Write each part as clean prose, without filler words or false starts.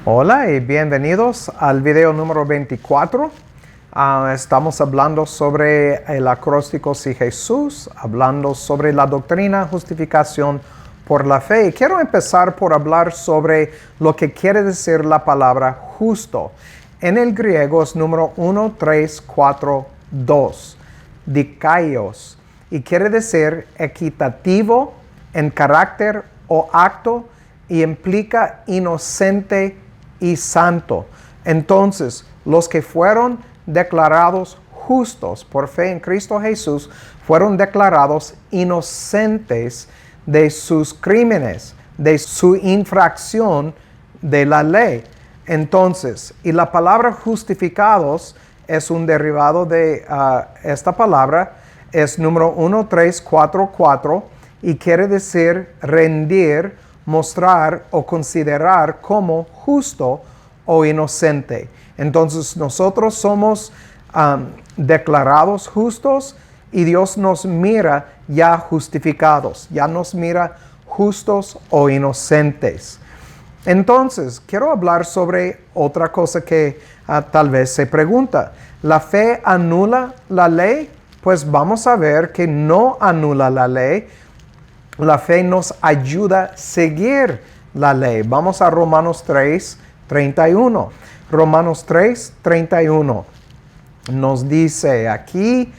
Hola y bienvenidos al video número 24. Estamos hablando sobre el acróstico Si Jesús, hablando sobre la doctrina justificación por la fe. Y quiero empezar por hablar sobre lo que quiere decir la palabra justo. En el griego es número 1342, dikaios, y quiere decir equitativo en carácter o acto y implica inocente y santo. Entonces, los que fueron declarados justos por fe en Cristo Jesús fueron declarados inocentes de sus crímenes, de su infracción de la ley. Entonces, y la palabra justificados es un derivado de esta palabra, es número 1344 y quiere decir rendir, mostrar o considerar como justo o inocente. Entonces nosotros somos declarados justos y Dios nos mira ya justificados, ya nos mira justos o inocentes. Entonces, quiero hablar sobre otra cosa que tal vez se pregunta. ¿La fe anula la ley? Pues vamos a ver que no anula la ley. La fe nos ayuda a seguir la ley. Vamos a Romanos 3:31. Romanos 3:31 nos dice aquí,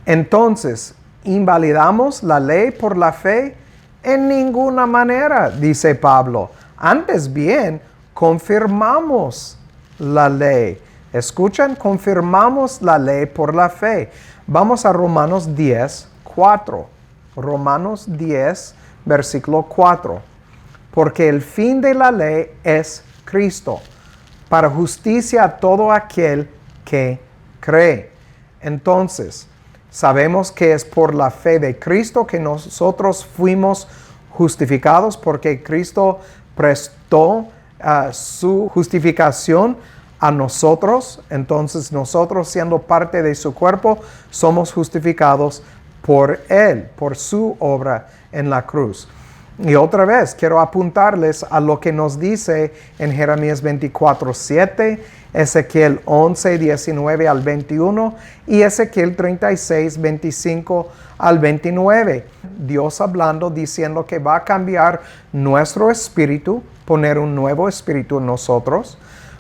entonces, ¿invalidamos la ley por la fe? En ninguna manera, dice Pablo. Antes bien, confirmamos la ley. ¿Escuchan? Confirmamos la ley por la fe. Vamos a Romanos 10:4. Romanos 10, versículo 4. Porque el fin de la ley es Cristo, para justicia a todo aquel que cree. Entonces, sabemos que es por la fe de Cristo que nosotros fuimos justificados, porque Cristo prestó su justificación a nosotros. Entonces, nosotros siendo parte de su cuerpo, somos justificados por Él, por su obra en la cruz. Y otra vez, quiero apuntarles a lo que nos dice en Jeremías 24:7, Ezequiel 11:19 al 21 y Ezequiel 36:25 al 29. Dios hablando, diciendo que va a cambiar nuestro espíritu, poner un nuevo espíritu en nosotros.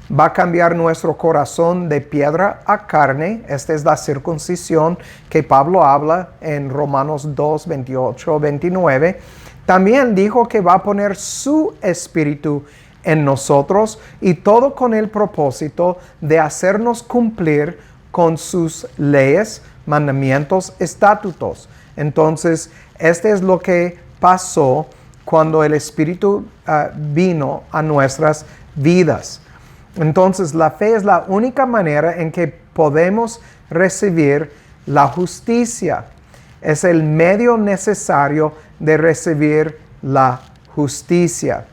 Va a cambiar nuestro corazón de piedra a carne. Esta es la circuncisión que Pablo habla en Romanos 2:28-29. También dijo que va a poner su espíritu en nosotros y todo con el propósito de hacernos cumplir con sus leyes, mandamientos, estatutos. Entonces, este es lo que pasó cuando el Espíritu vino a nuestras vidas. Entonces, la fe es la única manera en que podemos recibir la justicia. Es el medio necesario de recibir la justicia.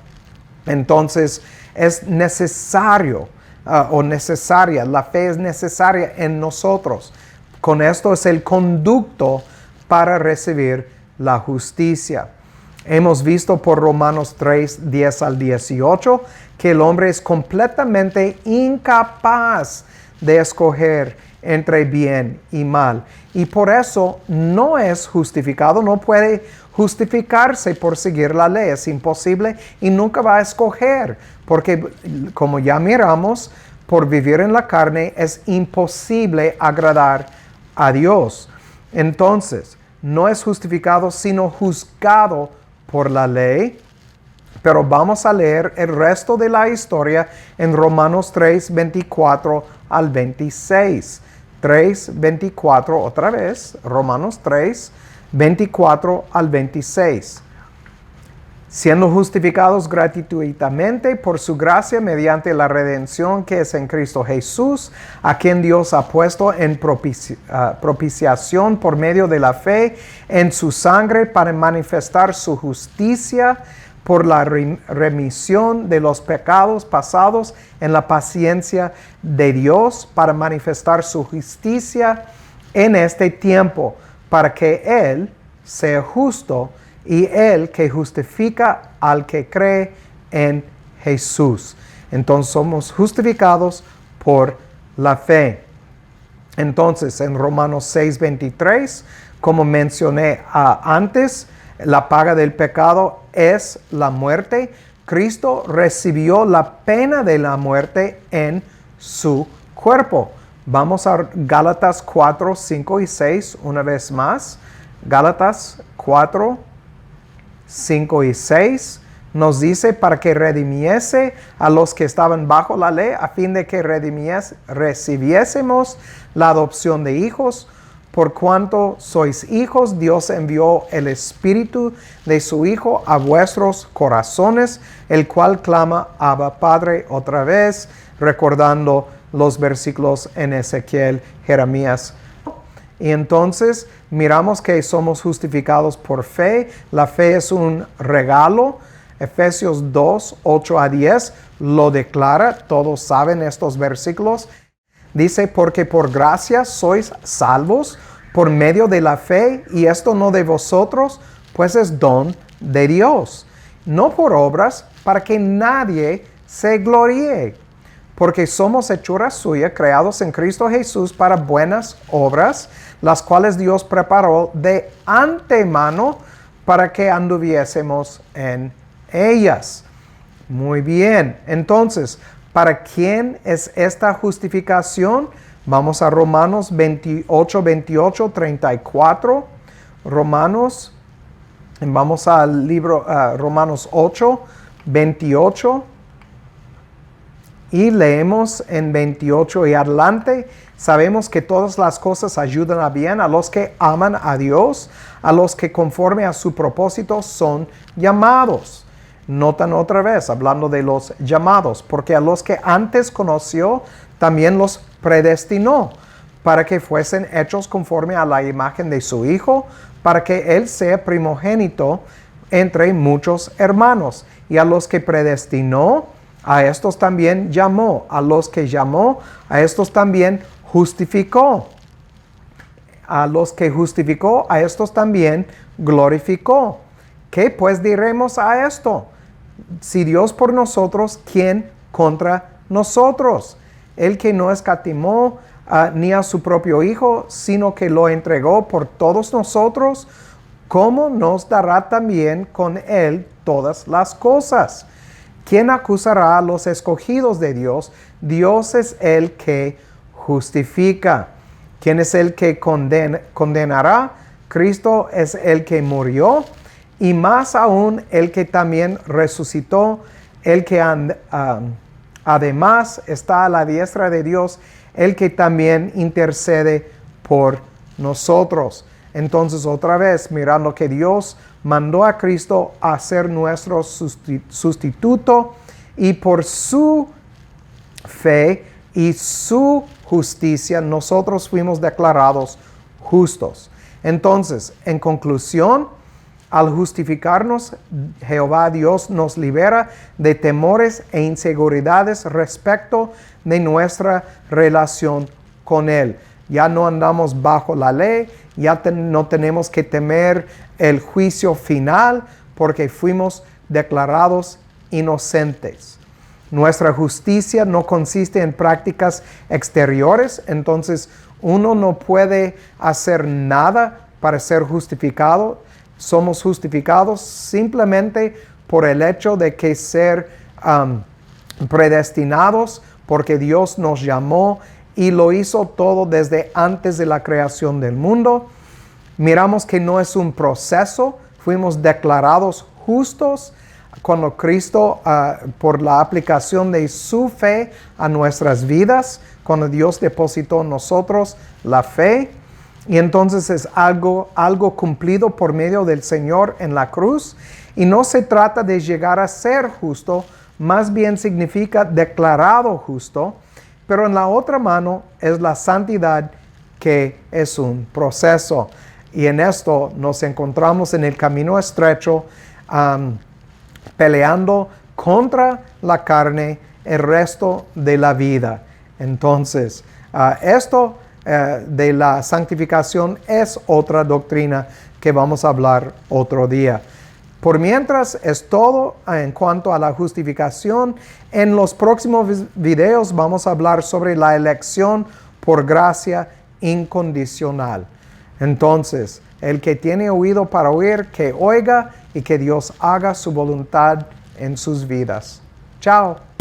Entonces, es necesario o necesaria. La fe es necesaria en nosotros. Con esto es el conducto para recibir la justicia. Hemos visto por Romanos 3:10 al 18 que el hombre es completamente incapaz de escoger entre bien y mal. Y por eso no es justificado, no puede justificarse por seguir la ley. Es imposible y nunca va a escoger. Porque como ya miramos, por vivir en la carne es imposible agradar a Dios. Entonces, no es justificado, sino juzgado por la ley. Pero vamos a leer el resto de la historia en Romanos 3:24 al 26. 3:24 otra vez, Romanos 3:24 al 26. Siendo justificados gratuitamente por su gracia mediante la redención que es en Cristo Jesús, a quien Dios ha puesto en propiciación por medio de la fe en su sangre para manifestar su justicia por la remisión de los pecados pasados en la paciencia de Dios para manifestar su justicia en este tiempo, para que Él sea justo y Él que justifica al que cree en Jesús. Entonces somos justificados por la fe. Entonces en Romanos 6:23, como mencioné antes, la paga del pecado es la muerte. Cristo recibió la pena de la muerte en su cuerpo. Vamos a Gálatas 4, 5 y 6 una vez más. Gálatas 4, 5 y 6 nos dice para que redimiese a los que estaban bajo la ley, a fin de que recibiésemos la adopción de hijos. Por cuanto sois hijos, Dios envió el Espíritu de su Hijo a vuestros corazones, el cual clama, Abba Padre, otra vez, recordando los versículos en Ezequiel, Jeremías. Y entonces miramos que somos justificados por fe. La fe es un regalo. Efesios 2, 8 a 10 lo declara. Todos saben estos versículos. Dice, porque por gracia sois salvos por medio de la fe, y esto no de vosotros, pues es don de Dios. No por obras, para que nadie se gloríe. Porque somos hechura suya, creados en Cristo Jesús para buenas obras, las cuales Dios preparó de antemano para que anduviésemos en ellas. Muy bien. Entonces, ¿para quién es esta justificación? Vamos a Romanos 28, 34. Vamos al libro Romanos 8, 28. Y leemos en 28 y adelante. Sabemos que todas las cosas ayudan a bien a los que aman a Dios, a los que conforme a su propósito son llamados. Notan otra vez, hablando de los llamados, porque a los que antes conoció, también los predestinó, para que fuesen hechos conforme a la imagen de su Hijo, para que Él sea primogénito entre muchos hermanos. Y a los que predestinó, a estos también llamó. A los que llamó, a estos también justificó. A los que justificó, a estos también glorificó. ¿Qué pues diremos a esto? Si Dios por nosotros, ¿quién contra nosotros? El que no escatimó ni a su propio Hijo, sino que lo entregó por todos nosotros, ¿cómo nos dará también con Él todas las cosas? ¿Quién acusará a los escogidos de Dios? Dios es el que justifica. ¿Quién es el que condenará? Cristo es el que murió, y más aún el que también resucitó, el que además está a la diestra de Dios, el que también intercede por nosotros. Entonces, otra vez, mirando que Dios mandó a Cristo a ser nuestro sustituto, y por su fe y su justicia nosotros fuimos declarados justos. Entonces, en conclusión, al justificarnos, Jehová Dios nos libera de temores e inseguridades respecto de nuestra relación con Él. Ya no andamos bajo la ley, ya no tenemos que temer el juicio final, porque fuimos declarados inocentes. Nuestra justicia no consiste en prácticas exteriores, entonces uno no puede hacer nada para ser justificado. Somos justificados simplemente por el hecho de que ser predestinados, porque Dios nos llamó y lo hizo todo desde antes de la creación del mundo. Miramos que no es un proceso, fuimos declarados justos cuando Cristo, por la aplicación de su fe a nuestras vidas, cuando Dios depositó en nosotros la fe. Y entonces es algo cumplido por medio del Señor en la cruz. Y no se trata de llegar a ser justo, más bien significa declarado justo. Pero en la otra mano es la santidad, que es un proceso. Y en esto nos encontramos en el camino estrecho, peleando contra la carne el resto de la vida. Entonces, esto de la santificación es otra doctrina que vamos a hablar otro día. Por mientras es todo en cuanto a la justificación. En los próximos videos vamos a hablar sobre la elección por gracia incondicional. Entonces, el que tiene oído para oír, que oiga y que Dios haga su voluntad en sus vidas. Chao.